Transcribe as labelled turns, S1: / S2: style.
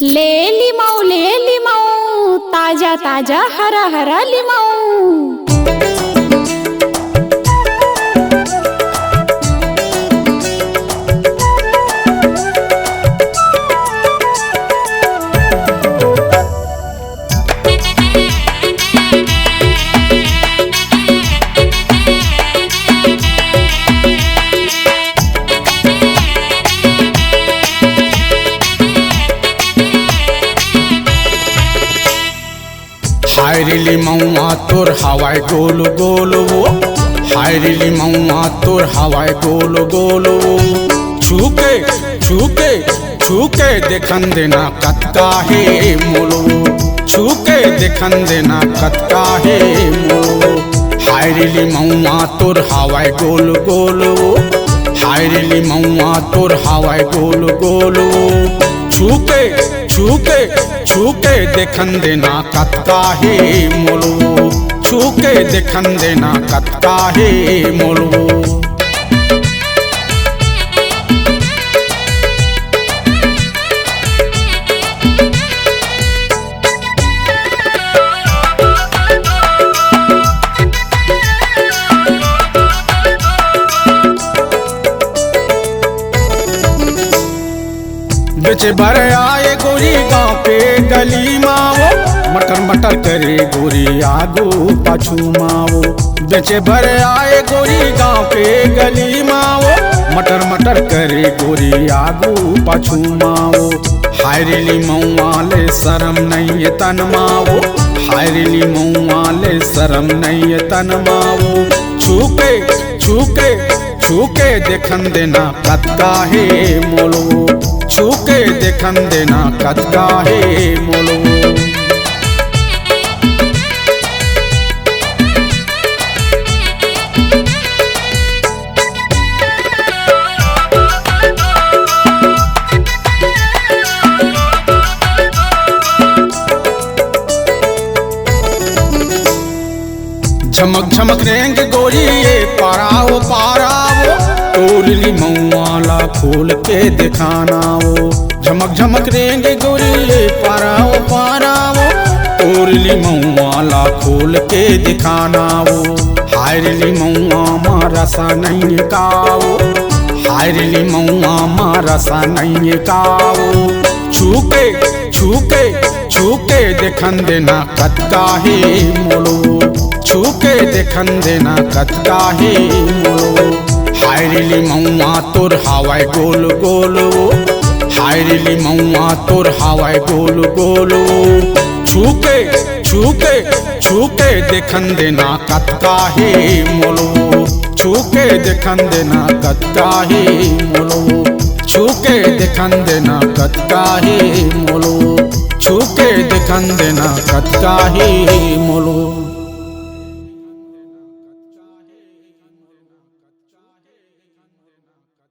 S1: ले लिमाऊ ताजा ताजा हरा हरा लिमाऊ।
S2: हाय रे लिमौआ तोर हवाई गोल गोल वो, हाय रे लिमौआ तोर हवाई गोल गोल वो। छूके छूके छूके देखन देना कतका है मोलो, छूके देखन देना कतका है मोलो। हाय रे लिमौआ तोर हवाई गोल गोल वो, हाय रे लिमौआ तोर हवाई गोल गोल वो। छूके छूके छूके देखन देना कतका है मोलो, छूके देखन देना कतका है मोलो। बेचे भर आए गोरी गाँव के गली माओ, मटर मटर करे गोरी आगू पाछू माओ। बेचे भर आए गोरी गाँव के गली माओ, मटर मटर करे गोरी आगू पाछू माओ। हाय रे लिमौआ ले शरम नहीं तन माओ, हाय रे लिमौआ ले शरम नहीं तन माओ। छूके छूके छूके देखन देना कतका है मोलो, छूके देखन देना कतका है मोलो। झमक झमक रेंग गोरी ये पाराओ पाराओ, तोर लिमौआ खोल के दिखाना वो। झमक झमक रेंग गोरी ये पाराओ पाराओ, तोर लिमौआ खोल के दिखाना वो। हाय रे लिमौआ मारा सा नहीं काओ, हाय रे लिमौआ मारा सा नहीं काओ। छूके छूके छूके देखन देना कतका है मोलो, छूके देखन देना कतका है मोलो। हाय रे लिमौआ तोर हवाई गोल गोल वो, हाय रे लिमौआ तोर हवाई गोल गोल वो। छूके छूके छूके देखन देना कतका है मोलो, छूके देखन देना कतका है मोलो। छूके देखन देना कतका है मोलो, छूके देखन देना कतका है मोलो।